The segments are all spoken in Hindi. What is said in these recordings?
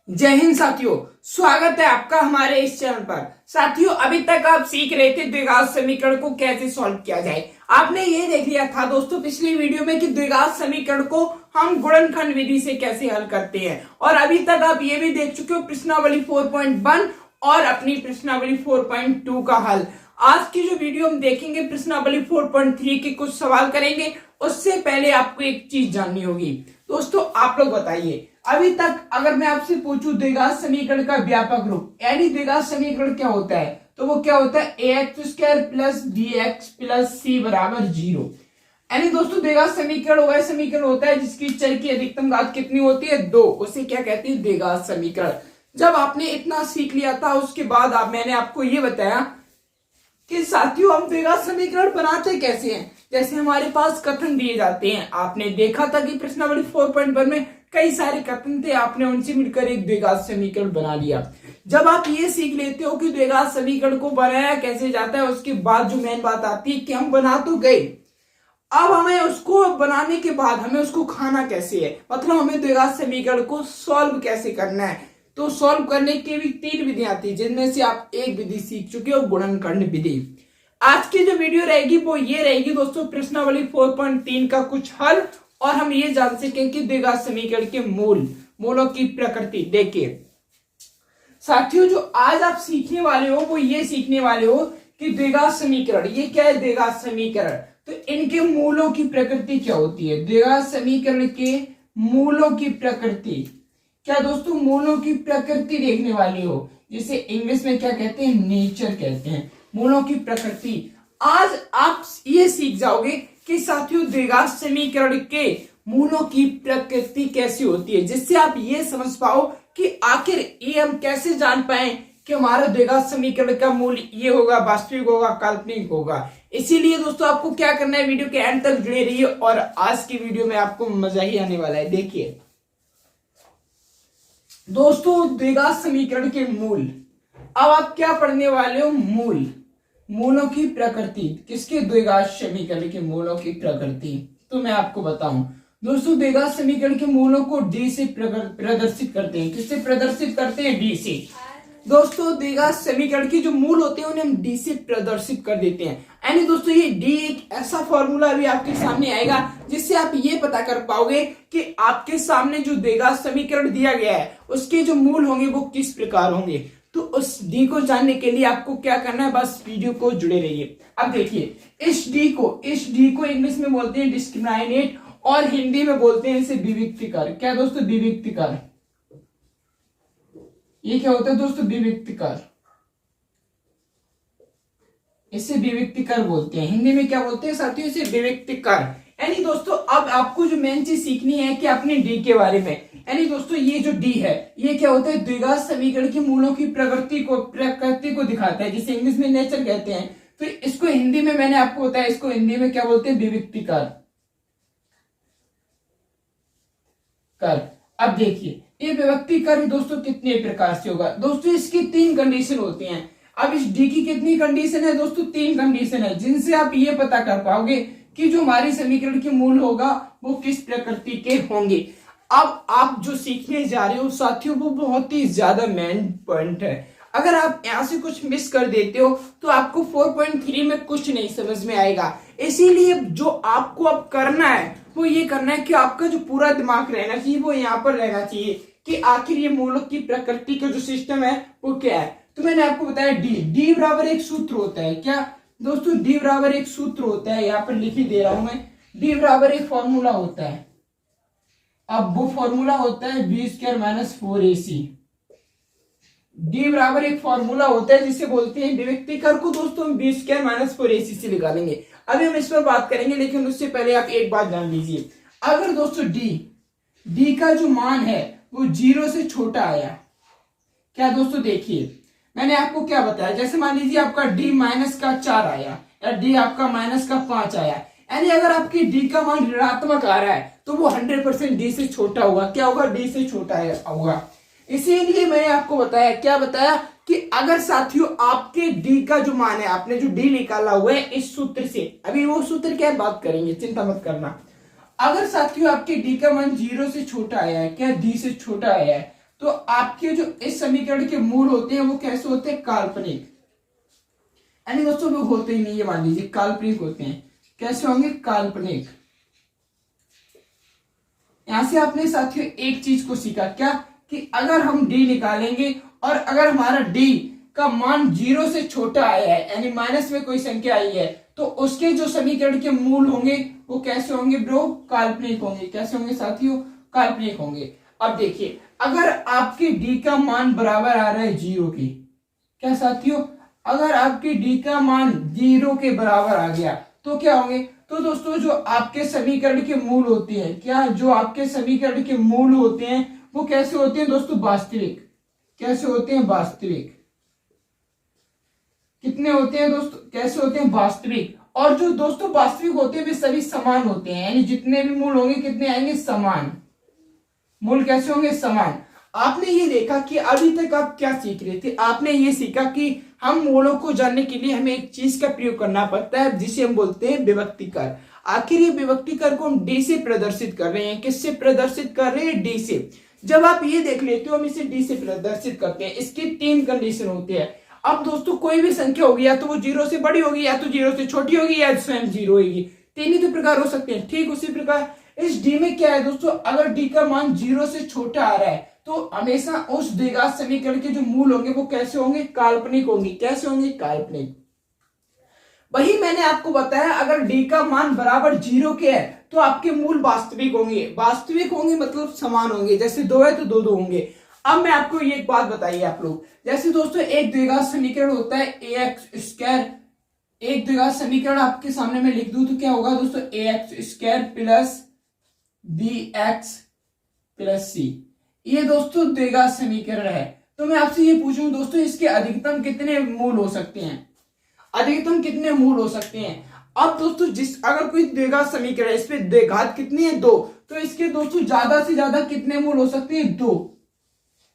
जय हिंद साथियों, स्वागत है आपका हमारे इस चैनल पर। साथियों, अभी तक आप सीख रहे थे द्विघात समीकरण को कैसे सॉल्व किया जाए। आपने ये देख लिया था दोस्तों पिछली वीडियो में कि द्विघात समीकरण को हम गुणनखंड विधि से कैसे हल करते हैं, और अभी तक आप ये भी देख चुके हो प्रश्नावली 4.1 और अपनी प्रश्नावली 4.2 का हल। आज की जो वीडियो हम देखेंगे प्रश्नावली 4.3 के कुछ सवाल करेंगे। उससे पहले आपको एक चीज जाननी होगी दोस्तों, आप लोग बताइए अभी तक अगर मैं आपसे पूछूं द्विघात समीकरण का व्यापक रूप यानी द्विघात समीकरण क्या होता है, तो वो क्या होता है ax² plus bx plus c बराबर 0। यानी दोस्तों द्विघात समीकरण वह समीकरण होता है जिसकी चर की अधिकतम घात कितनी होती है 2, उसे क्या कहते हैं द्विघात समीकरण। जब आपने इतना सीख लिया था उसके बाद मैंने आपको ये बताया कि साथियों हम द्विघात समीकरण बनाते कैसे हैं। जैसे हमारे पास कथन दिए जाते हैं, आपने देखा था कि प्रश्नावली 4.1 में कई सारे कथन थे, आपने उनसे मिलकर एक द्विघात समीकरण बना लिया। जब आप ये सीख लेते हो कि द्विघात समीकरण को बनाया कैसे जाता है, उसके बाद जो मेन बात आती है कि हम बना तो गए, अब हमें उसको बनाने के बाद हमें उसको खाना कैसे है, मतलब हमें द्विघात समीकरण को सॉल्व कैसे करना है। तो सॉल्व करने की भी 3 विधियां आती है, जिनमें से आप एक विधि सीख चुके हो, गुणनखंड विधि। आज की जो वीडियो रहेगी वो ये रहेगी दोस्तों प्रश्नावली 4.3 का कुछ हल, और हम ये जान सकें कि द्विघात समीकरण के मूलों की प्रकृति। देखिए साथियों, जो आज आप सीखने वाले हो वो ये सीखने वाले हो कि द्विघात समीकरण ये क्या है, द्विघात समीकरण तो इनके मूलों की प्रकृति क्या होती है। द्विघात समीकरण के मूलों की प्रकृति क्या दोस्तों, मूलों की प्रकृति देखने वाले हो, जिसे इंग्लिश में क्या कहते हैं नेचर कहते हैं, मूलों की प्रकृति। आज आप ये सीख जाओगे कि साथियों द्विघात समीकरण के मूलों की प्रकृति कैसी होती है, जिससे आप ये समझ पाओ कि आखिर ये हम कैसे जान पाए कि हमारा द्विघात समीकरण का मूल ये होगा, वास्तविक होगा, काल्पनिक होगा। इसीलिए दोस्तों आपको क्या करना है, वीडियो के एंड तक जुड़े रहिए और आज की वीडियो में आपको मजा ही आने वाला है। देखिए दोस्तों द्विघात समीकरण के मूल, अब आप क्या पढ़ने वाले हो, मूलों की प्रकृति। किसके, द्विघात समीकरण के मूलों की प्रकृति। तो मैं आपको बताऊं दोस्तों, द्विघात समीकरण के मूलों को डी से प्रदर्शित करते हैं। किससे प्रदर्शित करते हैं, डी से। दोस्तों द्विघात समीकरण के जो मूल होते हैं उन्हें हम डी से प्रदर्शित कर देते हैं। यानी दोस्तों ये डी एक ऐसा फॉर्मूला भी आपके सामने आएगा जिससे आप ये पता कर पाओगे कि आपके सामने जो द्विघात समीकरण दिया गया है उसके जो मूल होंगे वो किस प्रकार होंगे। तो उस डी को जानने के लिए आपको क्या करना है, बस वीडियो को जुड़े रहिए। अब देखिए इस डी को इंग्लिश में बोलते हैं डिस्क्रिमिनेट, और हिंदी में बोलते हैं इसे विविक्तिकर। क्या दोस्तों, विविक्तिकर। ये क्या होता है दोस्तों, विविक्तिकर। इसे विविक्तिकर बोलते हैं, हिंदी में क्या बोलते हैं साथियों, इसे विविक्तिकर। यानी दोस्तों अब आपको जो मेन चीज सीखनी है कि अपने डी के बारे में। यानी दोस्तों ये जो डी है ये क्या होता है, द्विघात समीकरण के मूलों की प्रकृति को दिखाता है, जिसे इंग्लिश में नेचर कहते हैं। तो इसको हिंदी में मैंने आपको बताया, इसको हिंदी में क्या बोलते हैं, विविक्तिकर। अब देखिए ये विभक्तिकर दोस्तों कितने प्रकार से होगा। दोस्तों इसकी 3 कंडीशन होती हैं। अब इस डी की कितनी कंडीशन है दोस्तों, 3 कंडीशन है, जिनसे आप ये पता कर पाओगे कि जो हमारी समीकरण के मूल होगा वो किस प्रकृति के होंगे। अब आप जो सीखने जा रहे हो साथियों वो बहुत ही ज्यादा मेन पॉइंट है। अगर आप यहां से कुछ मिस कर देते हो तो आपको 4.3 में कुछ नहीं समझ में आएगा। इसीलिए जो आपको अब करना है वो ये करना है कि आपका जो पूरा दिमाग रहना चाहिए वो यहाँ पर रहना चाहिए कि आखिर ये मूलों की प्रकृति का जो सिस्टम है वो क्या है। तो मैंने आपको बताया डी बराबर एक सूत्र होता है। क्या दोस्तों, डी बराबर एक सूत्र होता है, यहाँ पर लिख ही दे रहा हूं मैं। डी बराबर एक फॉर्मूला होता है। अब वो फॉर्मूला होता है b² - 4ac। डी बराबर एक फॉर्मूला होता है जिसे बोलते हैं विविक्तिकर को दोस्तों हम b² - 4ac से निकालेंगे। अभी हम इस पर बात करेंगे, लेकिन उससे पहले आप एक बात जान लीजिए। अगर दोस्तों डी का जो मान है वो 0 से छोटा आया, क्या दोस्तों देखिए मैंने आपको क्या बताया, जैसे मान लीजिए आपका डी -4 आया या डी आपका -5 आया, यानी अगर आपकी डी का मान ऋणात्मक आ रहा है तो वो 100% डी से छोटा होगा। क्या होगा, डी से छोटा होगा। इसीलिए मैंने आपको बताया, क्या बताया कि अगर साथियों आपके डी का जो मान है, आपने जो डी निकाला हुआ है इस सूत्र से, अभी वो सूत्र क्या बात करेंगे, चिंता मत करना। अगर साथियों आपके डी का मान 0 से छोटा आया है, क्या डी से छोटा आया है, तो आपके जो इस समीकरण के मूल होते हैं वो कैसे होते हैं, काल्पनिक, यानी दोस्तों वो होते ही नहीं है, मान लीजिए काल्पनिक होते हैं। कैसे होंगे, काल्पनिक। यहां से आपने साथियों एक चीज को सीखा, क्या, कि अगर हम डी निकालेंगे और अगर हमारा डी का मान 0 से छोटा आया है, यानी माइनस में कोई संख्या आई है, तो उसके जो समीकरण के मूल होंगे वो कैसे होंगे ब्रो, काल्पनिक होंगे। कैसे होंगे साथियों, काल्पनिक होंगे। अब देखिए, अगर आपके डी का मान बराबर आ रहा है 0 के, क्या साथियों, अगर आपके डी का मान 0 के बराबर आ गया तो क्या होंगे, तो दोस्तों जो आपके समीकरण के मूल होते हैं, क्या, जो आपके समीकरण के मूल होते हैं वो कैसे होते हैं दोस्तों, वास्तविक। कैसे होते हैं, वास्तविक। कितने होते हैं दोस्तों, कैसे होते हैं, वास्तविक। और जो दोस्तों वास्तविक होते हैं वे सभी समान होते हैं, यानी जितने भी मूल होंगे कितने आएंगे, समान। मूल कैसे होंगे, समान। आपने ये देखा कि अभी तक आप क्या सीख रहे थे, आपने ये सीखा कि हम मूलों को जानने के लिए हमें एक चीज का प्रयोग करना पड़ता है जिसे हम बोलते हैं विभक्तिकर। आखिर ये विभक्तिकर को हम डी से प्रदर्शित कर रहे हैं, किससे प्रदर्शित कर रहे हैं, डी से। जब आप ये देख लेते हो हम इसे डी से प्रदर्शित करते हैं, इसके 3 कंडीशन होते हैं। अब दोस्तों कोई भी संख्या होगी, या तो वो 0 से बड़ी होगी, या तो 0 से छोटी होगी, या स्वयं 0 होगी। 3 ही तो प्रकार हो सकते हैं। ठीक उसी प्रकार इस डी में क्या है दोस्तों, अगर डी का मान 0 से छोटा आ रहा है तो हमेशा उस द्विघात समीकरण के जो मूल होंगे वो कैसे होंगे, काल्पनिक होंगे। कैसे होंगे, काल्पनिक। वही मैंने आपको बताया, अगर डी का मान बराबर 0 के है तो आपके मूल वास्तविक होंगे। वास्तविक होंगे मतलब समान होंगे, जैसे 2 है तो 2 होंगे। अब मैं आपको ये एक बात बताइए आप लोग, जैसे दोस्तों एक द्विघात समीकरण होता है ax²। एक द्विघात समीकरण आपके सामने में लिख दूं तो क्या होगा दोस्तों, ax² plus bx plus c। ये दोस्तों द्विघात समीकरण है। तो मैं आपसे ये पूछूं दोस्तों, इसके अधिकतम कितने मूल हो सकते हैं, अधिकतम कितने मूल हो सकते हैं। अब दोस्तों अगर कोई द्विघात समीकरण है, इसमें द्विघात कितनी है, 2, तो इसके दोस्तों ज्यादा से ज्यादा कितने मूल हो सकते हैं, 2।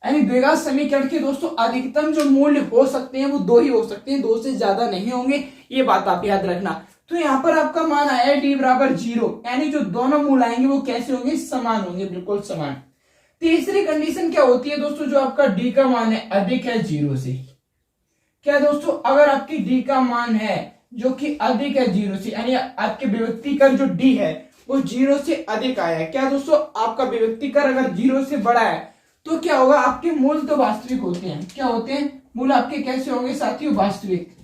यानी द्विघात समीकरण के दोस्तों अधिकतम जो मूल्य हो सकते हैं वो 2 ही हो सकते हैं, 2 से ज्यादा नहीं होंगे, ये बात आप याद रखना। तो यहाँ पर आपका मान आया है डी बराबर 0, यानी जो दोनों मूल आएंगे वो कैसे होंगे, समान होंगे, बिल्कुल समान। तीसरी कंडीशन क्या होती है दोस्तों, जो आपका डी का मान है अधिक है 0 से। क्या दोस्तों, अगर आपकी डी का मान है जो कि अधिक है 0 से, यानी आपके विभक्तिकर जो डी है वो 0 से अधिक आया है। क्या दोस्तों, आपका विभक्तिकर अगर 0 से बड़ा है तो क्या होगा, आपके मूल तो वास्तविक होते हैं। क्या होते हैं, मूल आपके कैसे होंगे साथियों, वास्तविक।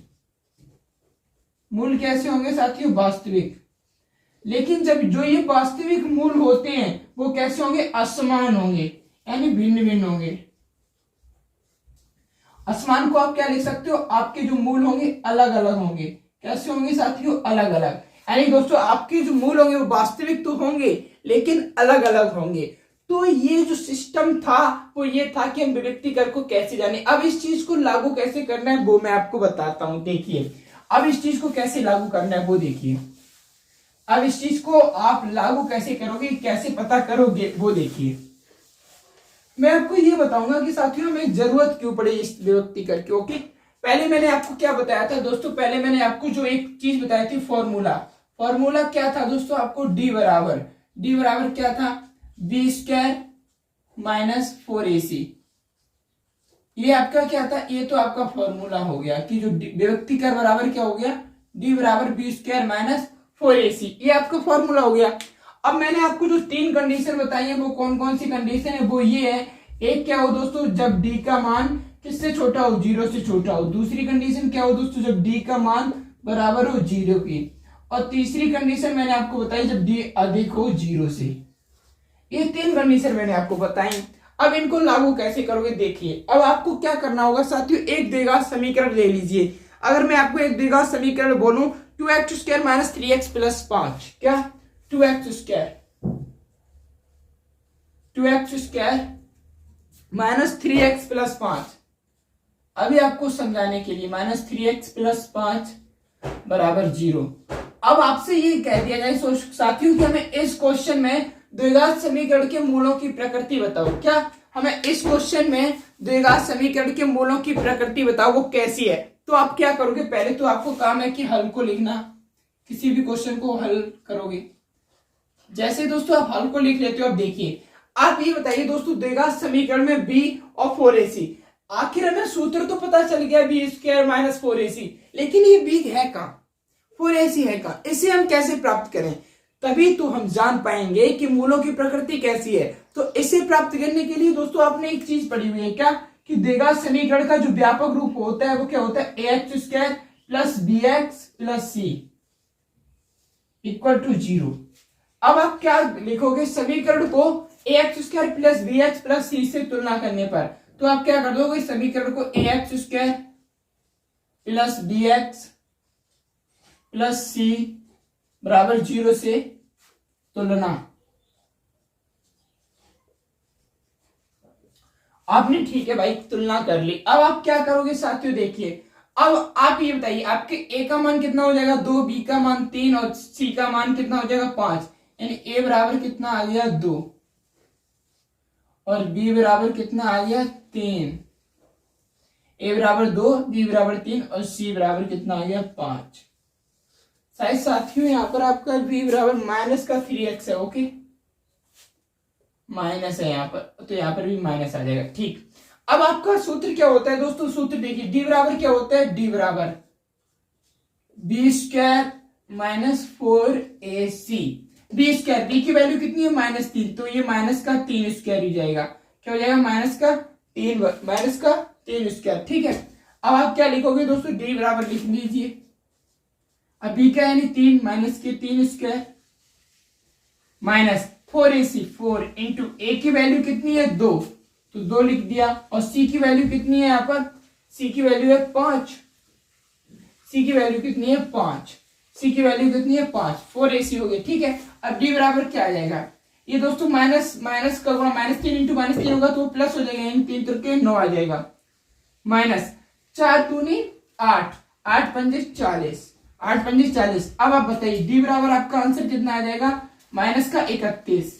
मूल कैसे होंगे साथियों, वास्तविक। लेकिन जब जो ये वास्तविक मूल होते हैं वो कैसे होंगे, असमान होंगे, यानी भिन्न भिन्न होंगे। असमान को आप क्या लिख सकते हो, आपके जो मूल होंगे अलग अलग होंगे। कैसे होंगे साथियों, अलग अलग। यानी दोस्तों आपके जो मूल होंगे वो वास्तविक तो होंगे लेकिन अलग अलग होंगे। तो ये जो सिस्टम था वो ये था कि हम विभक्तिकर को कैसे जाने। अब इस चीज को लागू कैसे करना है वो मैं आपको बताता हूं। देखिए, अब इस चीज को कैसे लागू करना है वो देखिए। अब इस चीज को आप लागू कैसे करोगे, कैसे पता करोगे वो देखिए। मैं आपको ये बताऊंगा कि साथियों हमें जरूरत क्यों पड़ी इस विभक्तिकर की। ओके, पहले मैंने आपको क्या बताया था दोस्तों, पहले मैंने आपको जो एक चीज बताई थी, फॉर्मूला। फॉर्मूला क्या था दोस्तों, आपको डी बराबर क्या था, b² माइनस 4ac। ये आपका क्या था, ये तो आपका फॉर्मूला हो गया कि जो विभक्तिकर बराबर क्या हो गया, d बराबर b² माइनस 4ac। ये आपका फॉर्मूला हो गया। अब मैंने आपको जो 3 कंडीशन बताई है वो कौन कौन सी कंडीशन है, वो ये है। एक क्या हो दोस्तों, जब d का मान किससे छोटा हो, 0 से छोटा हो। दूसरी कंडीशन क्या हो दोस्तों, जब d का मान बराबर हो 0 की। और तीसरी कंडीशन मैंने आपको बताई जब d अधिक हो 0 से। ये 3 कंडीशन मैंने आपको बताई। अब इनको लागू कैसे करोगे देखिए। अब आपको क्या करना होगा साथियों, एक द्विघात समीकरण ले लीजिए। अगर मैं आपको एक द्विघात समीकरण बोलूं, 2x² माइनस 3x प्लस 5, क्या 2x² माइनस 3x प्लस 5। अभी आपको समझाने के लिए, माइनस 3x प्लस 5 बराबर 0। अब आपसे ये कह दिया जाए साथियों कि हमें इस क्वेश्चन में द्विघात समीकरण के मूलों की प्रकृति बताओ। क्या हमें इस क्वेश्चन में द्विघात समीकरण के मूलों की प्रकृति बताओ, वो कैसी है। तो आप क्या करोगे, पहले तो आपको काम है कि हल को लिखना। किसी भी क्वेश्चन को हल करोगे, जैसे दोस्तों आप हल को लिख लेते हो। अब देखिए, आप ये बताइए दोस्तों, द्विघात समीकरण में b और 4ac, आखिर हमें सूत्र तो पता चल गया बी स्क्वायर माइनस 4ac, लेकिन ये b है कहां, 4ac है कहां, इसे हम कैसे प्राप्त करें? तभी तो हम जान पाएंगे कि मूलों की प्रकृति कैसी है। तो इसे प्राप्त करने के लिए दोस्तों आपने एक चीज पढ़ी हुई है क्या, कि द्विघात समीकरण का जो व्यापक रूप होता है वो क्या होता है, ax square plus bx plus c equal to 0। अब आप क्या लिखोगे, समीकरण को ax square plus bx plus c से तुलना करने पर, तो आप क्या कर दोगे, समीकरण को ax square plus bx plus c बराबर 0 से तुलना। आपने ठीक है भाई तुलना कर ली। अब आप क्या करोगे साथियों, देखिए अब आप ये बताइए, आपके a का मान कितना हो जाएगा 2, b का मान 3 और c का मान कितना हो जाएगा 5, यानी a बराबर कितना आ गया 2 और b बराबर कितना आ गया 3, a बराबर 2, b बराबर 3 और c बराबर कितना आ गया 5। शायद साथियों यहाँ पर आपका b बराबर माइनस का 3x है, ओके माइनस है यहाँ पर, तो यहाँ पर भी माइनस आ जाएगा। ठीक, अब आपका सूत्र क्या होता है दोस्तों, सूत्र देखिए d बराबर क्या होता है, d बराबर b square minus 4ac, b square, b की वैल्यू कितनी है -3, तो ये माइनस का 3 स्क्वायर ही जाएगा, क्या हो जाएगा माइनस का 3 स्क्वायर। ठीक है, अब आप क्या लिखोगे दोस्तों, d बराबर लिख लीजिए, अब b का यानी 3 माइनस के 3 square minus 4ac, 4 into a की वैल्यू कितनी है 2, तो 2 लिख दिया, और c की वैल्यू कितनी है यहाँ पर, c की वैल्यू है 5, c की वैल्यू कितनी है 5, c की वैल्यू कितनी है 5, 4ac हो गया। ठीक है, अब d बराबर क्या आ जाएगा, ये दोस्तों माइनस माइनस का गुणा, -3 इंटू -3 होगा तो प्लस हो जाएगा, यानी 3 तुरके 9 आ जाएगा, माइनस 4 दूनी 8, 8 पंजे 40, 8 पंजे 40। अब आप बताइए d बराबर आपका आंसर कितना आ जाएगा, माइनस का 31,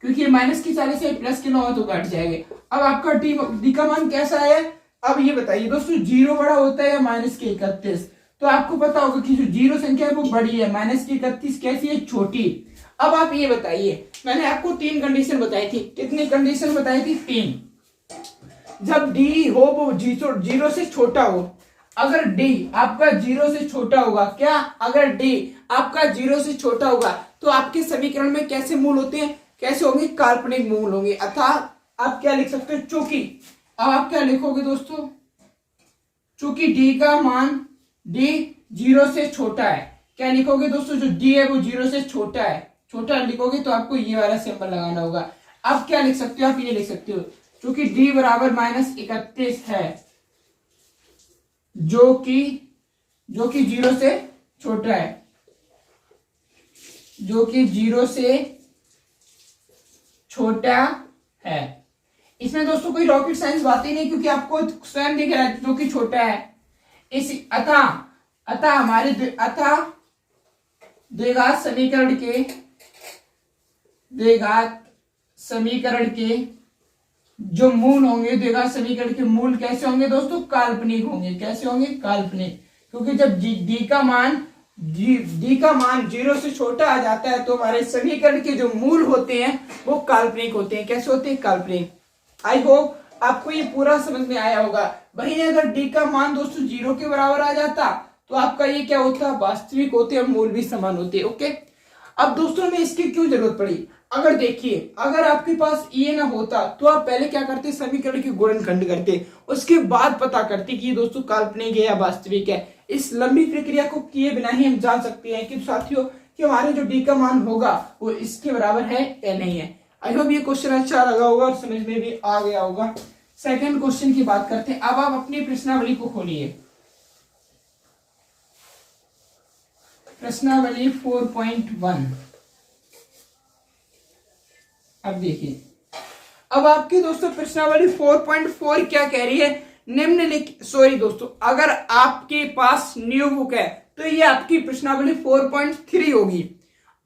क्योंकि माइनस की 40 है प्लस के 9 तो घट जाएंगे। अब आपका डी का मान कैसा है, अब ये बताइए दोस्तों, 0 बड़ा होता है या माइनस के 31, तो आपको पता होगा कि जो 0 संख्या है वो बड़ी है, माइनस की 31 कैसी है, छोटी। अब आप ये बताइए, मैंने आपको 3 कंडीशन बताई थी, कितनी कंडीशन बताई थी, 3। जब डी हो वो 0 से छोटा हो, अगर डी आपका 0 से छोटा होगा, क्या, अगर डी आपका 0 से छोटा होगा तो आपके समीकरण में कैसे मूल होते हैं, कैसे होंगे, काल्पनिक मूल होंगे, अर्थात आप क्या लिख सकते हो, चूंकि, अब आप क्या लिखोगे दोस्तों, चूंकि डी का मान डी 0 से छोटा है, क्या लिखोगे दोस्तों, जो डी है वो 0 से छोटा है, छोटा लिखोगे तो आपको ये वाला सिंबल लगाना होगा। अब क्या लिख सकते हो, आप ये लिख सकते हो, चूंकि डी बराबर -31 है, जो कि 0 से छोटा है, जो कि 0 से छोटा है। इसमें दोस्तों कोई रॉकेट साइंस बात ही नहीं, क्योंकि आपको स्वयं दिख रहा है जो कि छोटा है। इस अतः हमारे द्विघात समीकरण के जो मूल होंगे, द्विघात समीकरण के मूल कैसे होंगे दोस्तों, काल्पनिक होंगे। कैसे होंगे, काल्पनिक, क्योंकि जब डी का मान 0 से छोटा आ जाता है तो हमारे समीकरण के जो मूल होते हैं वो काल्पनिक होते हैं। कैसे होते हैं, काल्पनिक। आई होप आपको ये पूरा समझ में आया होगा। वहीं अगर डी का मान दोस्तों 0 के बराबर आ जाता तो आपका ये क्या होता, वास्तविक होते हैं, मूल भी समान होते। ओके, अब दोस्तों में इसकी क्यों जरूरत पड़ी, अगर देखिए, अगर आपके पास ये ना होता तो आप पहले क्या करते, समीकरण के गुणनखंड करते, उसके बाद पता करते कि ये दोस्तों काल्पनिक है या वास्तविक है। इस लंबी प्रक्रिया को किए बिना ही हम जान सकते हैं कि साथियों कि हमारे जो डी का मान होगा वो इसके बराबर है या नहीं है। आई होप ये क्वेश्चन अच्छा लगा होगा और समझ में भी आ गया होगा। सेकंड क्वेश्चन की बात करते हैं। अब आप अपनी प्रश्नावली को खोलिए, प्रश्नावली 4.1। अब देखिए, अब आपकी दोस्तों प्रश्नावली 4.4 क्या कह रही है, निम्नलिखित, सॉरी दोस्तों, अगर आपके पास न्यू बुक है तो ये आपकी प्रश्नावली 4.3 होगी।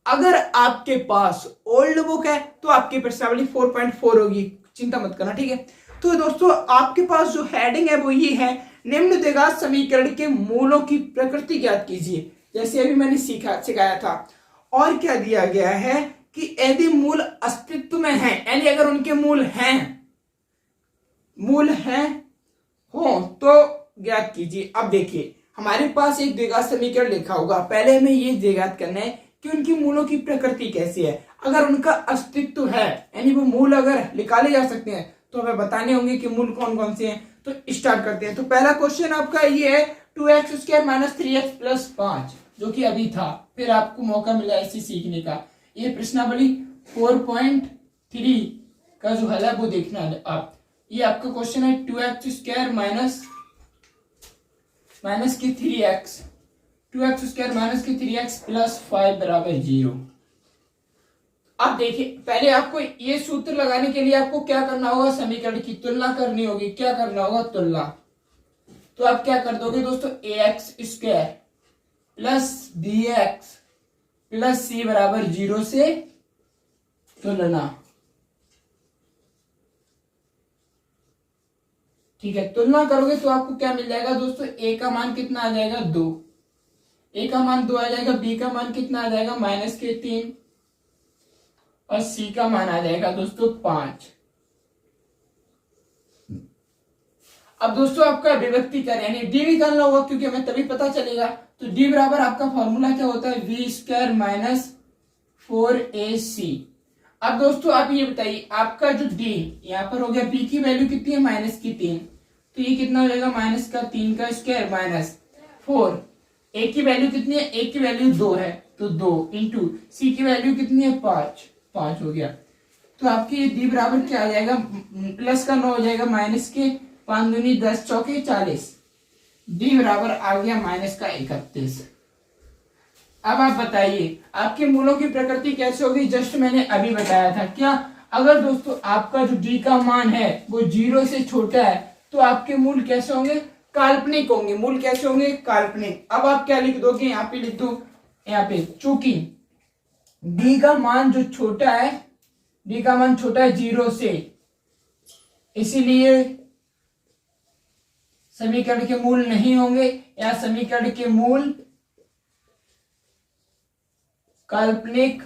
अगर आपके पास ओल्ड बुक है तो आपकी प्रश्नावली 4.4 होगी। चिंता मत करना, ठीक है। तो दोस्तों आपके पास जो हेडिंग है वो ये है, निम्न द्विघात समीकरण के मूलों की प्रकृति ज्ञात कीजिए, जैसे अभी मैंने सिखाया था। और क्या दिया गया है कि यदि मूल अस्तित्व में है, यानी अगर उनके मूल हैं हो तो ज्ञात कीजिए। अब देखिए हमारे पास एक द्विघात समीकरण लिखा होगा, पहले हमें ये ज्ञात करना है कि उनकी मूलों की प्रकृति कैसी है। अगर उनका अस्तित्व है, यानी वो मूल अगर निकाले जा सकते हैं, तो हमें बताने होंगे कि मूल कौन कौन से हैं। तो स्टार्ट करते हैं। तो पहला क्वेश्चन आपका ये है 2x² - 3x + 5, जो कि अभी था, फिर आपको मौका मिला इसे सीखने का। ये प्रश्नावली 4.3 का जो हल है वो देखना है आप। ये आपका क्वेश्चन है 2x² - 3x 2x² - 3x + 5 = 0। अब देखिए पहले आपको ये सूत्र लगाने के लिए आपको क्या करना होगा, समीकरण की तुलना करनी होगी। क्या करना होगा, तुलना। तो आप क्या कर दोगे दोस्तों, ax² + bx + c = 0 से तुलना। ठीक है, तुलना करोगे तो आपको क्या मिल जाएगा दोस्तों, a का मान कितना आ जाएगा, 2। a का मान 2 आ जाएगा, b का मान कितना आ जाएगा, -3, और c का मान आ जाएगा दोस्तों 5। अब दोस्तों आपका अभिव्यक्ति करें, यानी d निकालना होगा, क्योंकि हमें तभी पता चलेगा। तो d बराबर आपका फॉर्मूला क्या होता है, v² - 4ac। अब दोस्तों आप ये बताइए, आपका जो d यहाँ पर हो गया, b की वैल्यू कितनी है, -3, तो ये कितना हो जाएगा, -3 का स्क्वायर -4। a की वैल्यू कितनी है, a की वैल्यू 2 है, तो 2 इंटू c की वैल्यू कितनी है, 5 हो गया। तो आपकी ये d बराबर क्या आ जाएगा, प्लस का 9 हो जाएगा, माइनस के 5 दूनी 10 चौके 40। d बराबर आ गया -31। अब आप बताइए आपके मूलों की प्रकृति कैसे होगी, जस्ट मैंने अभी बताया था। क्या, अगर दोस्तों आपका जो d का मान है वो 0 से छोटा है, तो आपके मूल कैसे होंगे, काल्पनिक होंगे। मूल कैसे होंगे, काल्पनिक। अब आप क्या लिख दोगे, यहाँ पे लिख दो, यहाँ पे चूंकि d का मान जो छोटा है, d का मान छोटा है 0 से, इसीलिए समीकरण के मूल नहीं होंगे, या समीकरण के मूल काल्पनिक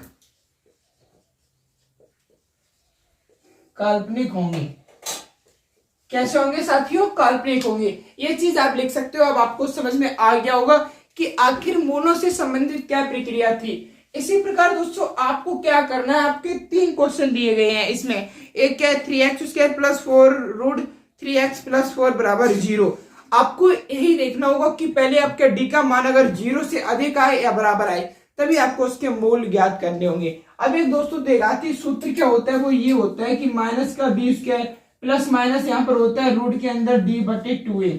होंगे। कैसे होंगे साथियों, काल्पनिक होंगे। ये चीज आप लिख सकते हो। अब आपको समझ में आ गया होगा कि आखिर मूलों से संबंधित क्या प्रक्रिया थी। इसी प्रकार दोस्तों आपको क्या करना है, आपके 3 क्वेश्चन दिए गए हैं इसमें। एक क्या है, 3x² + 4 √3x + 4 = 0। आपको यही देखना होगा कि पहले आपके d का मान अगर 0 से अधिक आए या बराबर आए, तभी आपको उसके मूल ज्ञात करने होंगे। अब एक दोस्तों द्विघाती सूत्र क्या होता है, वो ये होता है कि माइनस का b² प्लस माइनस यहाँ पर होता है रूट के अंदर d/2a।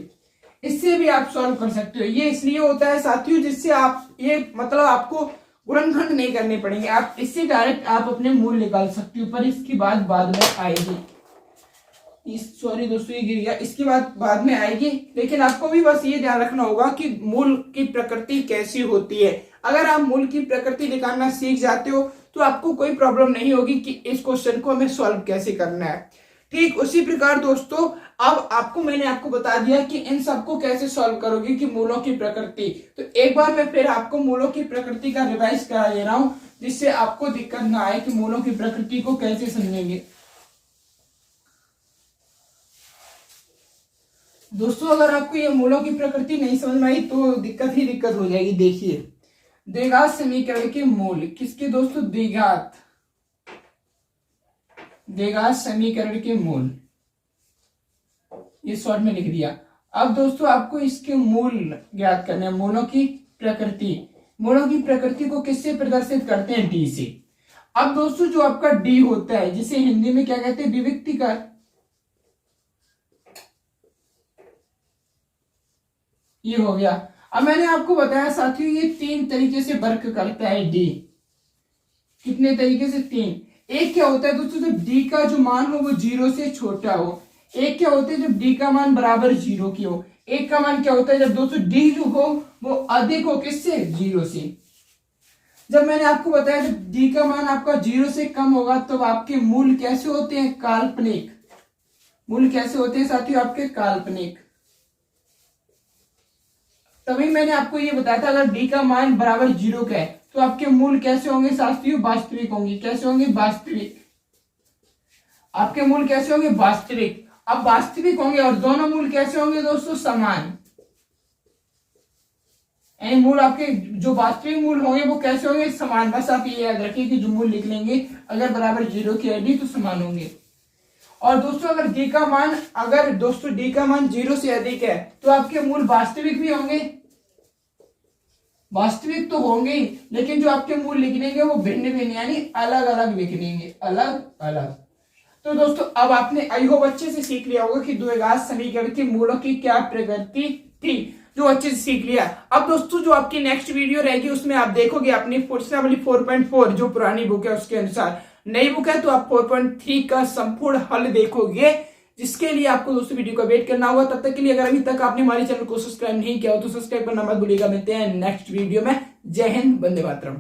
इससे भी आप सॉल्व कर सकते हो। ये इसलिए होता है साथियों, जिससे आप ये मतलब आपको गुणनखंड नहीं करने पड़ेंगे, आप इससे डायरेक्ट आप अपने मूल निकाल सकते हो। पर इसकी बात बाद में आएगी। सॉरी दोस्तों, ये गिर गया। इसकी बात बाद में आएगी, लेकिन आपको भी बस ये ध्यान रखना होगा कि मूल की प्रकृति कैसी होती है। अगर आप मूल की प्रकृति निकालना सीख जाते हो तो आपको कोई प्रॉब्लम नहीं होगी कि इस क्वेश्चन को हमें सॉल्व कैसे करना है। ठीक उसी प्रकार दोस्तों अब मैंने आपको बता दिया कि इन सबको कैसे सॉल्व करोगे, कि मूलों की प्रकृति। तो एक बार मैं फिर आपको मूलों की प्रकृति का रिवाइज करा दे रहा हूं, जिससे आपको दिक्कत ना आए कि मूलों की प्रकृति को कैसे समझेंगे। दोस्तों अगर आपको ये मूलों की प्रकृति नहीं समझ में आई तो दिक्कत ही दिक्कत हो जाएगी। देखिए द्विघात समीकरण के मूल किसके दोस्तों, द्विघात समीकरण के मूल, ये शॉर्ट में लिख दिया। अब दोस्तों आपको इसके मूल ज्ञात करने हैं। मूलों की प्रकृति को किससे प्रदर्शित करते हैं, डी से। अब दोस्तों जो आपका डी होता है, जिसे हिंदी में क्या कहते हैं, विविक्तिकार। ये हो गया। अब मैंने आपको बताया साथियों ये 3 तरीके से वर्क करता है डी। कितने तरीके से, 3। एक क्या होता है दोस्तों, जब डी का जो मान हो वो 0 से छोटा हो। एक क्या होता है, जब डी का मान बराबर 0 की हो। एक का मान क्या होता है, जब दोस्तों डी जो हो वो अधिक हो किससे, 0 से। जब मैंने आपको बताया जब डी का मान आपका 0 से कम होगा तब तो आपके मूल कैसे होते हैं, काल्पनिक। मूल कैसे होते हैं साथियों, आपके काल्पनिक। तभी मैंने आपको ये बताया था अगर डी का मान बराबर 0 का है तो आपके मूल कैसे होंगे साथियों? वास्तविक होंगे। कैसे होंगे? वास्तविक। आपके मूल कैसे होंगे? वास्तविक। अब वास्तविक होंगे और दोनों मूल कैसे होंगे दोस्तों? समान। यानी मूल आपके जो वास्तविक मूल होंगे वो कैसे होंगे? समान। बस आप ये याद रखिए कि जो मूल लिख लेंगे अगर बराबर 0 की है डी तो समान होंगे। और दोस्तों अगर डी का मान, अगर दोस्तों डी का मान 0 से अधिक है तो आपके मूल वास्तविक भी होंगे। वास्तविक तो होंगे ही, लेकिन जो आपके मूल लिखनेंगे वो भिन्न भिन्न यानी अलग अलग लिखनेंगे, अलग अलग। तो दोस्तों अब आपने आई होप अच्छे से सीख लिया होगा कि द्विघात समीकरण के मूलों की क्या प्रकृति थी, जो अच्छे से सीख लिया। अब दोस्तों जो आपकी नेक्स्ट वीडियो रहेगी उसमें आप देखोगे अपनी प्रश्नावली 4.4 जो पुरानी बुक है उसके अनुसार। नई बुक है तो आप 4.3 का संपूर्ण हल देखोगे, जिसके लिए आपको दोस्तों वीडियो का वेट करना होगा। तब तक के लिए अगर अभी तक आपने हमारे चैनल को सब्सक्राइब नहीं किया हो तो सब्सक्राइब करना मत भूलिएगा। मिलते हैं नेक्स्ट वीडियो में। जय हिंद, वंदे मातरम।